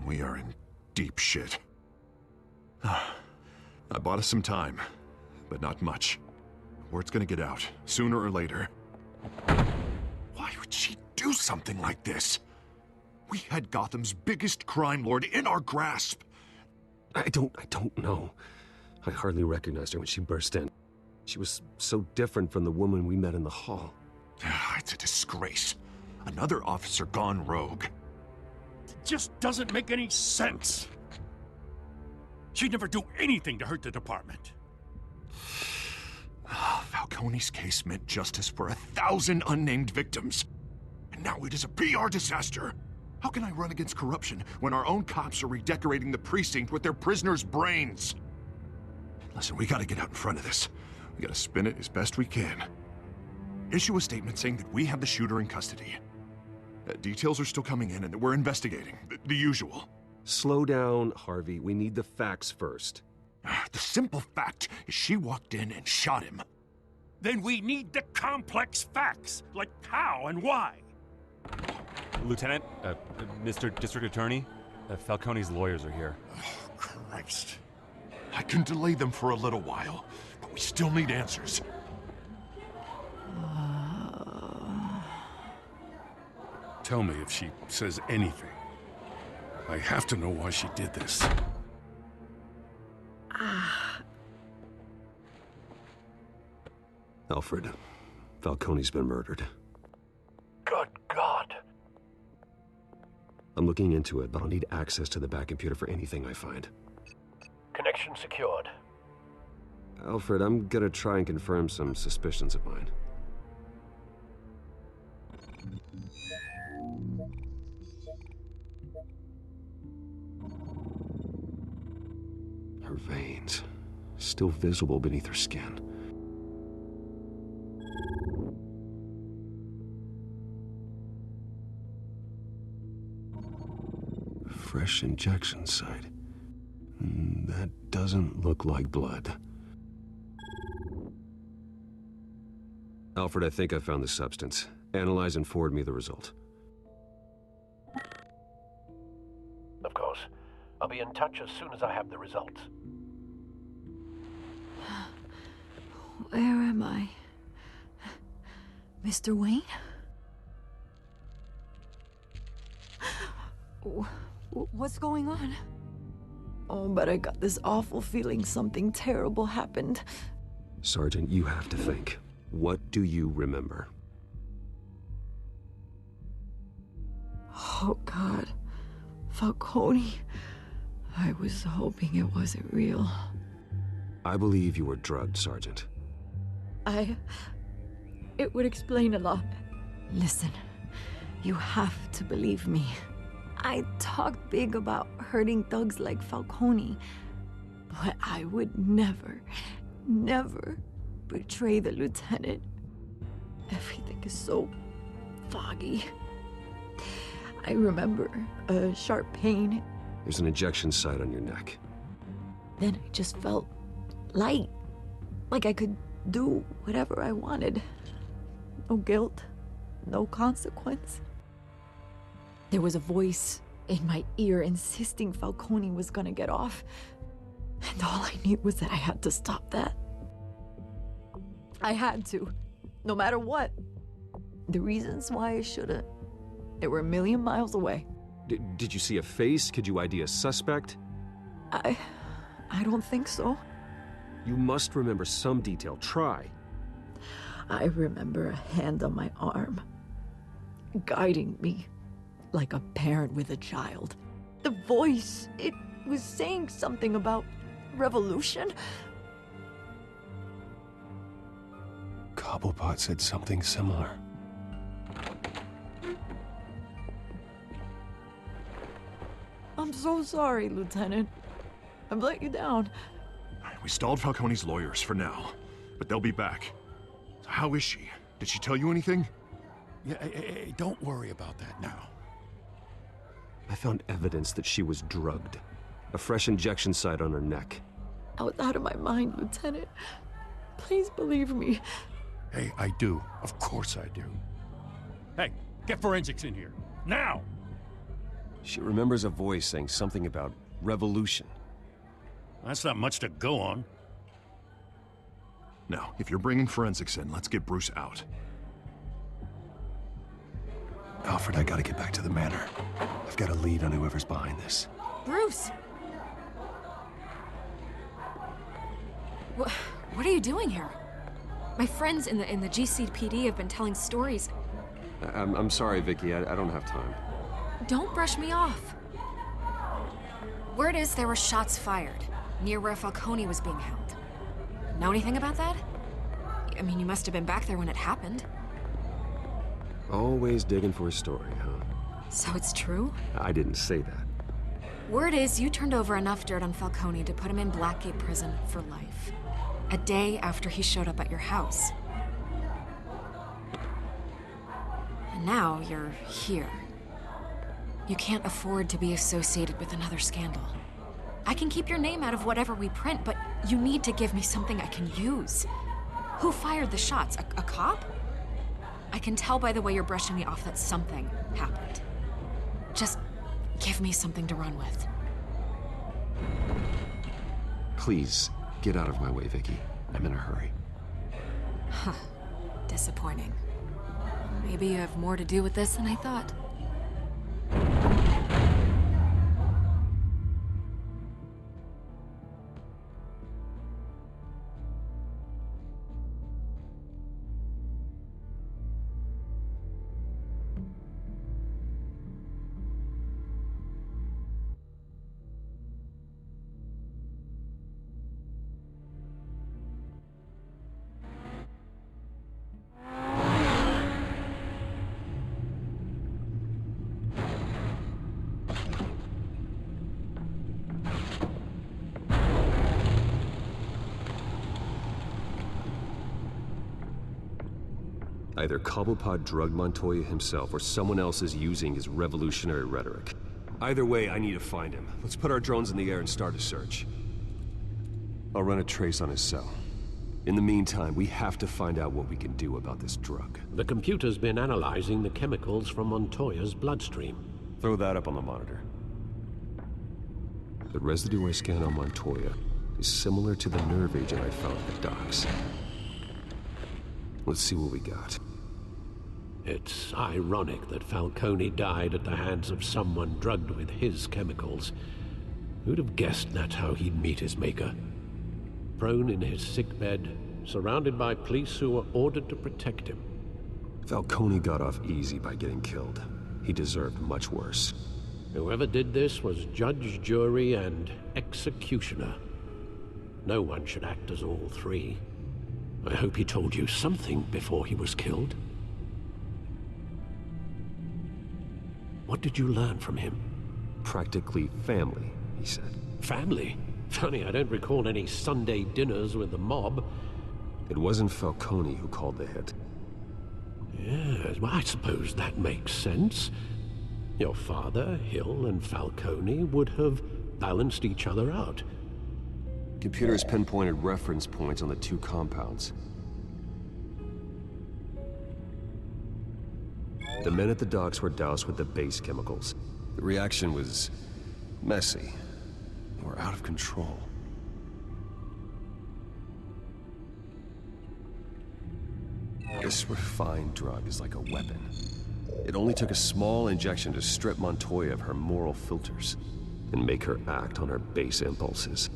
We are in deep shit. I bought us some time, but not much. Word's gonna get out, sooner or later. Why would she do something like this? We had Gotham's biggest crime lord in our grasp. I don't know. I hardly recognized her when she burst in. She was so different from the woman we met in the hall. It's a disgrace. Another officer gone rogue. It just doesn't make any sense. She'd never do anything to hurt the department. Falcone's case meant justice for 1,000 unnamed victims. And now it is a PR disaster. How can I run against corruption when our own cops are redecorating the precinct with their prisoners' brains? Listen, we gotta get out in front of this. We gotta spin it as best we can. Issue a statement saying that we have the shooter in custody. Details are still coming in and that we're investigating. The usual. Slow down, Harvey. We need the facts first. The simple fact is she walked in and shot him. Then we need the complex facts, like how and why. Lieutenant, Mr. District Attorney, Falcone's lawyers are here. Oh, Christ. I can delay them for a little while, but we still need answers. Tell me if she says anything. I have to know why she did this. Alfred, Falcone's been murdered. Good God. I'm looking into it, but I'll need access to the back computer for anything I find. Connection secured. Alfred, I'm gonna try and confirm some suspicions of mine. Her veins, still visible beneath her skin. Fresh injection site. That doesn't look like blood. Alfred, I think I found the substance. Analyze and forward me the result. Of course. I'll be in touch as soon as I have the results. Where am I? Mr. Wayne? What's going on? Oh, but I got this awful feeling something terrible happened. Sergeant, you have to think. What do you remember? Oh, God. Falcone. I was hoping it wasn't real. I believe you were drugged, Sergeant. It would explain a lot. Listen, you have to believe me. I talked big about hurting thugs like Falcone, but I would never betray the lieutenant. Everything is so foggy. I remember a sharp pain. There's an injection site on your neck. Then I just felt light, like I could do whatever I wanted. No guilt, no consequence. There was a voice in my ear insisting Falcone was gonna get off. And all I knew was that I had to stop that. I had to, no matter what. The reasons why I shouldn't, they were a million miles away. Did you see a face? Could you ID a suspect? I don't think so. You must remember some detail. Try. I remember a hand on my arm, guiding me like a parent with a child. The voice, it was saying something about revolution. Cobblepot said something similar. I'm so sorry, Lieutenant. I've let you down. We stalled Falcone's lawyers for now, but they'll be back. So how is she? Did she tell you anything? Yeah, hey, don't worry about that now. I found evidence that she was drugged. A fresh injection site on her neck. I was out of my mind, Lieutenant. Please believe me. Hey, I do. Of course I do. Hey, get forensics in here. Now! She remembers a voice saying something about revolution. That's not much to go on. Now, if you're bringing forensics in, let's get Bruce out. Alfred, I gotta get back to the manor. I've got a lead on whoever's behind this. Bruce! What are you doing here? My friends in the GCPD have been telling stories. I'm sorry, Vicky. I don't have time. Don't brush me off. Word is there were shots fired near where Falcone was being held. Know anything about that? I mean, you must have been back there when it happened. Always digging for a story, huh? So it's true? I didn't say that. Word is you turned over enough dirt on Falcone to put him in Blackgate Prison for life. A day after he showed up at your house. And now you're here. You can't afford to be associated with another scandal. I can keep your name out of whatever we print, but you need to give me something I can use. Who fired the shots? A cop? I can tell by the way you're brushing me off that something happened. Just give me something to run with. Please, get out of my way, Vicky. I'm in a hurry. Huh. Disappointing. Maybe you have more to do with this than I thought. Either Cobblepot drugged Montoya himself, or someone else is using his revolutionary rhetoric. Either way, I need to find him. Let's put our drones in the air and start a search. I'll run a trace on his cell. In the meantime, we have to find out what we can do about this drug. The computer's been analyzing the chemicals from Montoya's bloodstream. Throw that up on the monitor. The residue I scanned on Montoya is similar to the nerve agent I found at the docks. Let's see what we got. It's ironic that Falcone died at the hands of someone drugged with his chemicals. Who'd have guessed that's how he'd meet his maker? Prone in his sickbed, surrounded by police who were ordered to protect him. Falcone got off easy by getting killed. He deserved much worse. Whoever did this was judge, jury, and executioner. No one should act as all three. I hope he told you something before he was killed. What did you learn from him? Practically family, he said. Family? Funny, I don't recall any Sunday dinners with the mob. It wasn't Falcone who called the hit. Yes, well, I suppose that makes sense. Your father, Hill, and Falcone would have balanced each other out. Computers pinpointed reference points on the two compounds. The men at the docks were doused with the base chemicals. The reaction was messy, or out of control. This refined drug is like a weapon. It only took a small injection to strip Montoya of her moral filters and make her act on her base impulses.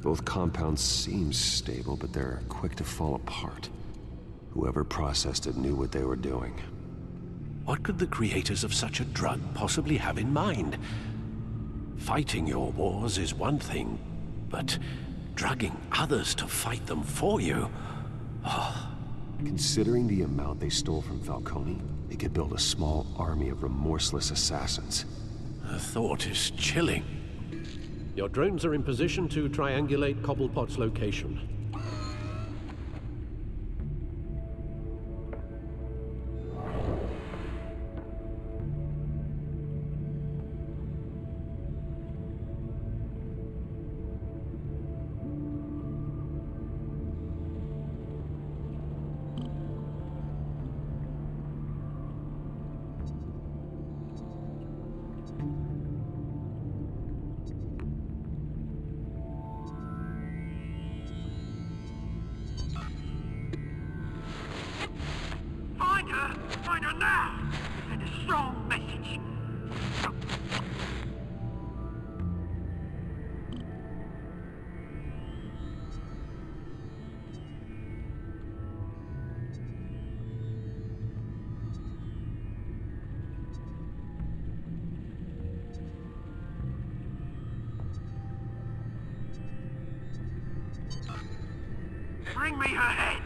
Both compounds seem stable, but they're quick to fall apart. Whoever processed it knew what they were doing. What could the creators of such a drug possibly have in mind? Fighting your wars is one thing, but drugging others to fight them for you? Oh. Considering the amount they stole from Falcone, they could build a small army of remorseless assassins. The thought is chilling. Your drones are in position to triangulate Cobblepot's location. bring me her head!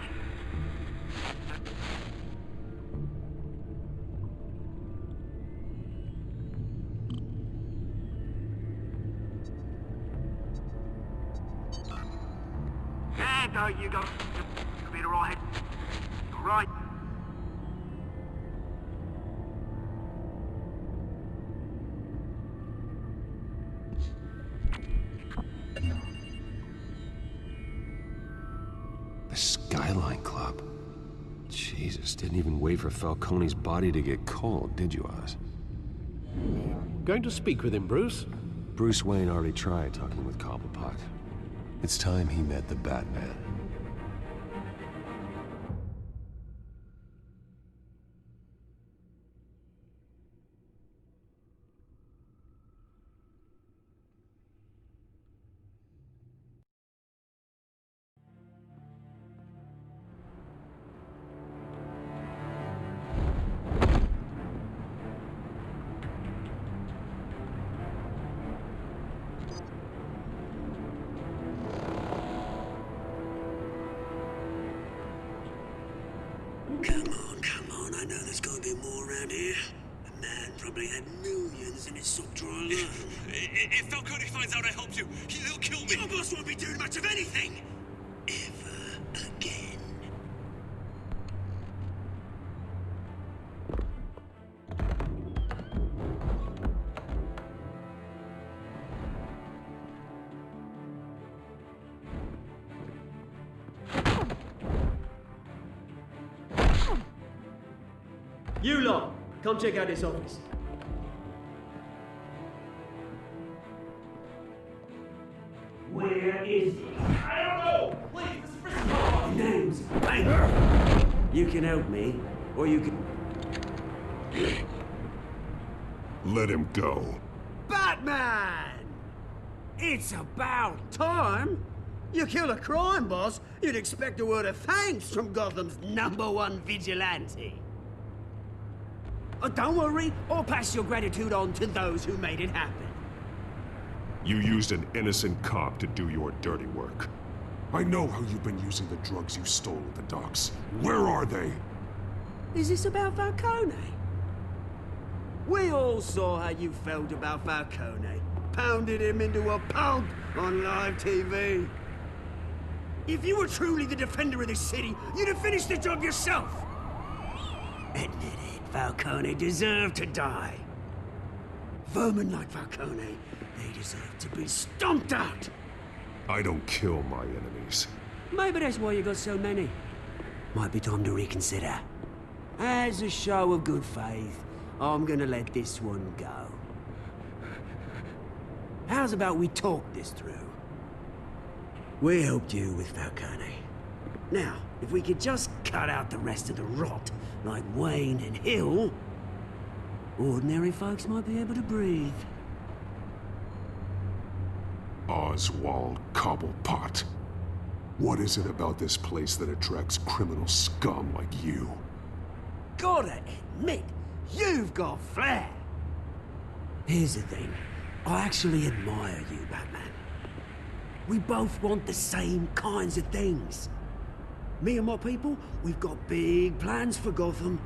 There, don't you go. You'll be the right head. All right. The Skyline Club. Jesus, didn't even wait for Falcone's body to get cold, did you, Oz? Going to speak with him, Bruce? Bruce Wayne already tried talking with Cobblepot. It's time he met the Batman. Come on, I know there's gotta be more around here. The man probably had millions in his sock drawer alone. If Falcone finds out I helped you, he'll kill me! Your boss won't be doing much of anything! Ever again. You lot, come check out this office. Where is he? I don't know! Please, this is Bristol! Names, bang! You can help me, or you can... Let him go. Batman! It's about time! You kill a crime boss, you'd expect a word of thanks from Gotham's #1 vigilante. Oh, don't worry, I'll pass your gratitude on to those who made it happen. You used an innocent cop to do your dirty work. I know how you've been using the drugs you stole at the docks. Where are they? Is this about Falcone? We all saw how you felt about Falcone. Pounded him into a pulp on live TV. If you were truly the defender of this city, you'd have finished the job yourself. Admit it, Falcone deserved to die. Vermin like Falcone, they deserve to be stomped out. I don't kill my enemies. Maybe that's why you got so many. Might be time to reconsider. As a show of good faith, I'm gonna let this one go. How's about we talk this through? We helped you with Falcone. Now, if we could just cut out the rest of the rot, like Wayne and Hill, ordinary folks might be able to breathe. Oswald Cobblepot. What is it about this place that attracts criminal scum like you? Gotta admit, you've got flair. Here's the thing. I actually admire you, Batman. We both want the same kinds of things. Me and my people, we've got big plans for Gotham.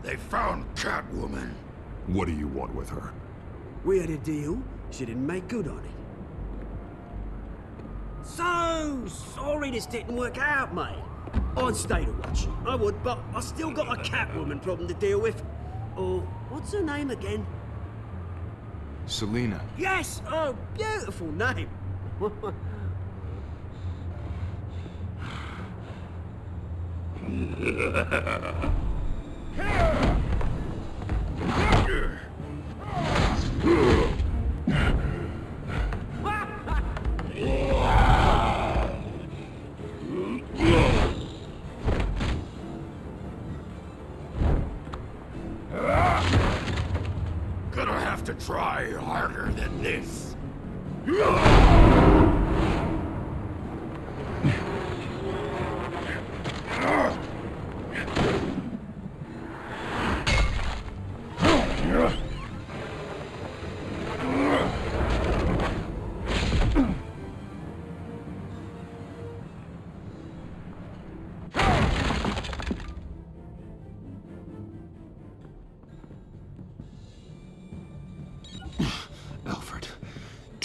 They found Catwoman. What do you want with her? We had a deal. She didn't make good on it. So sorry this didn't work out, mate. I'd stay to watch. I would, but I still got a Catwoman problem to deal with. Oh, what's her name again? Selina. Yes! Oh, beautiful name. Gonna have to try harder than this.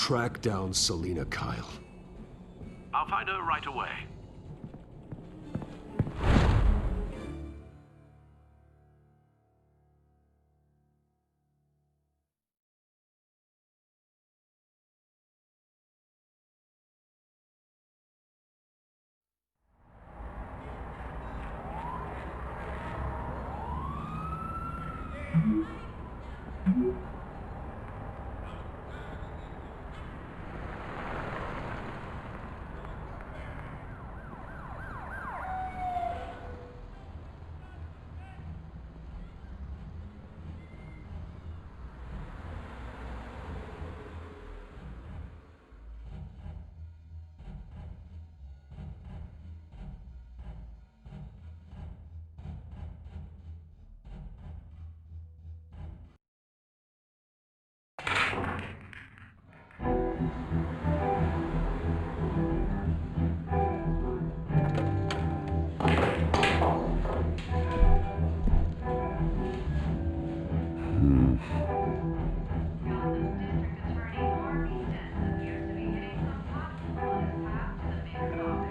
track down Selina Kyle. I'll find her right away.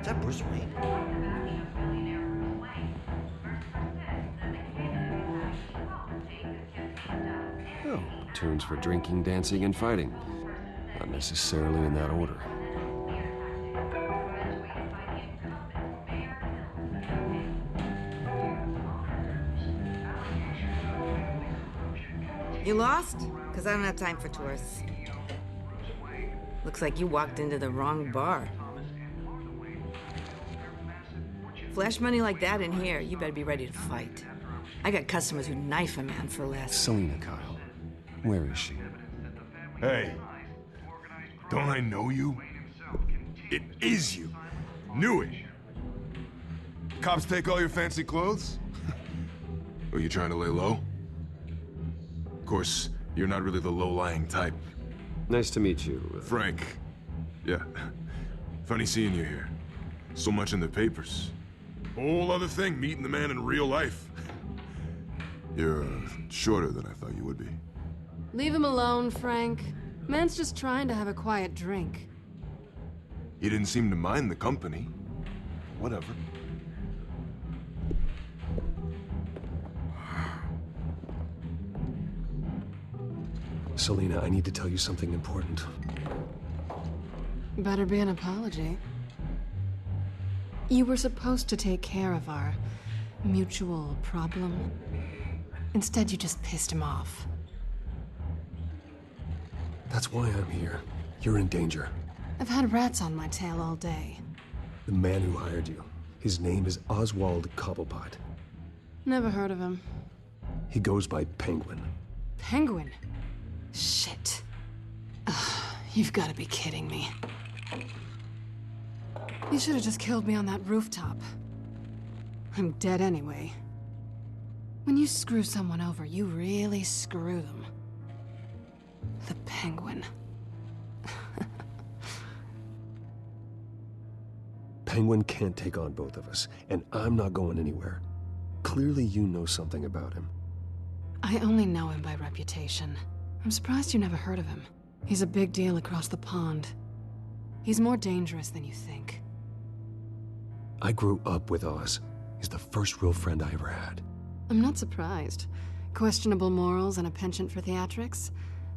Is that Bruce Wayne? Oh, tunes for drinking, dancing, and fighting. Not necessarily in that order. You lost? Because I don't have time for tourists. Looks like you walked into the wrong bar. Flash money like that in here, you better be ready to fight. I got customers who knife a man for less. Selina Kyle. Where is she? Hey, don't I know you? It is you. Knew it. Cops take all your fancy clothes? Are you trying to lay low? Of course, you're not really the low-lying type. Nice to meet you. Frank. Yeah. Funny seeing you here. So much in the papers. Whole other thing, meeting the man in real life. You're shorter than I thought you would be. Leave him alone, Frank. Man's just trying to have a quiet drink. He didn't seem to mind the company. Whatever. Selina, I need to tell you something important. Better be an apology. You were supposed to take care of our mutual problem. Instead, you just pissed him off. That's why I'm here. You're in danger. I've had rats on my tail all day. The man who hired you. His name is Oswald Cobblepot. Never heard of him. He goes by Penguin. Penguin? Shit. Ugh, you've got to be kidding me. You should have just killed me on that rooftop. I'm dead anyway. When you screw someone over, you really screw them. The Penguin. Penguin can't take on both of us, and I'm not going anywhere. Clearly you know something about him. I only know him by reputation. I'm surprised you never heard of him. He's a big deal across the pond. He's more dangerous than you think. I grew up with Oz. He's the first real friend I ever had. I'm not surprised. Questionable morals and a penchant for theatrics.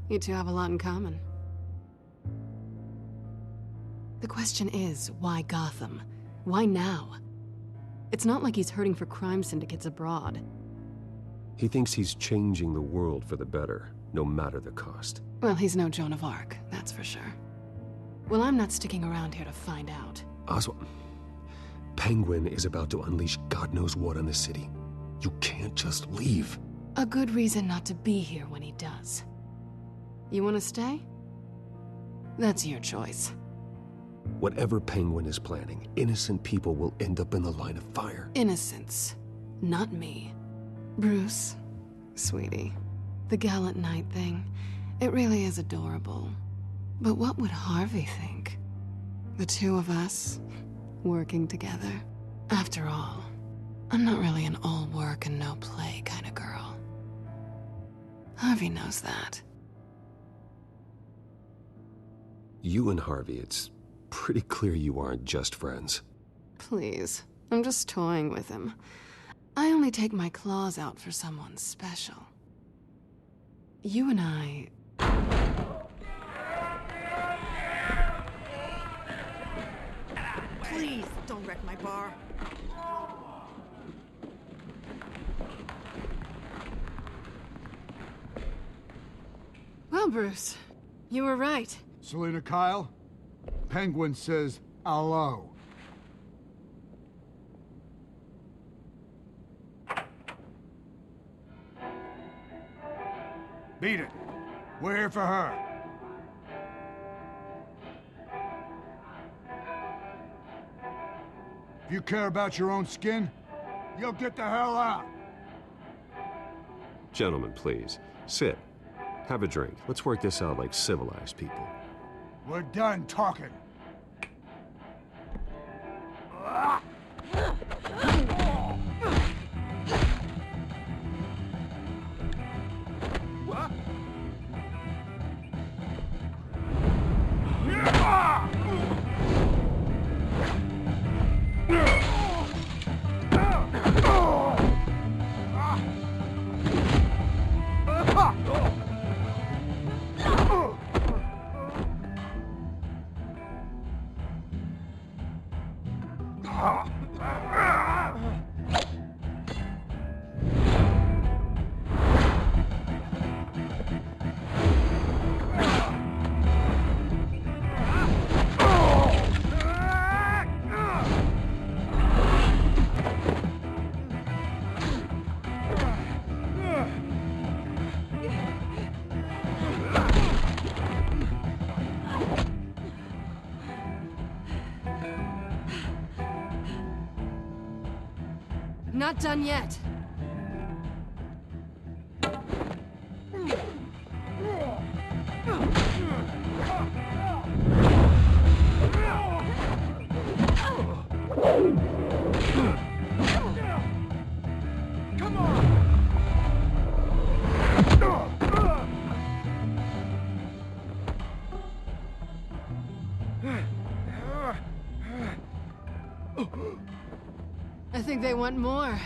You two have a lot in common. The question is, why Gotham? Why now? It's not like he's hurting for crime syndicates abroad. He thinks he's changing the world for the better, no matter the cost. Well, he's no Joan of Arc, that's for sure. Well, I'm not sticking around here to find out. Oswald, Penguin is about to unleash God knows what on the city. You can't just leave. A good reason not to be here when he does. You want to stay? That's your choice. Whatever Penguin is planning, innocent people will end up in the line of fire. Innocence. Not me. Bruce, sweetie, the gallant knight thing, it really is adorable. But what would Harvey think? The two of us, working together. After all, I'm not really an all work and no play kind of girl. Harvey knows that. You and Harvey, it's pretty clear you aren't just friends. Please, I'm just toying with him. I only take my claws out for someone special. You and I... Please, don't wreck my bar. Well, Bruce, you were right. Selina Kyle? Penguin says hello. Beat it. We're here for her. If you care about your own skin, you'll get the hell out. Gentlemen, please. Sit. Have a drink. Let's work this out like civilized people. We're done talking. Not done yet. I think they want more.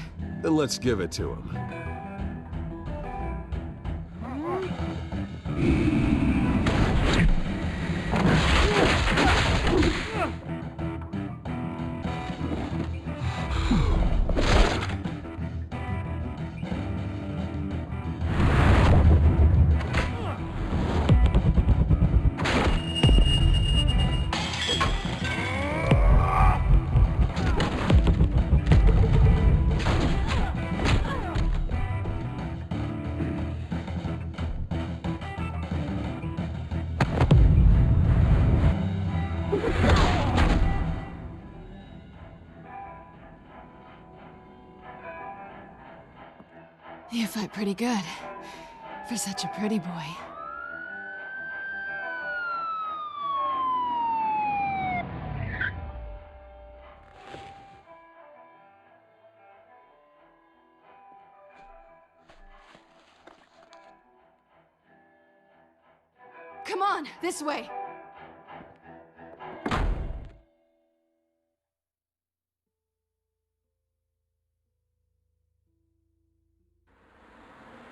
Then let's give it to them. You fight pretty good. For such a pretty boy. Come on, this way.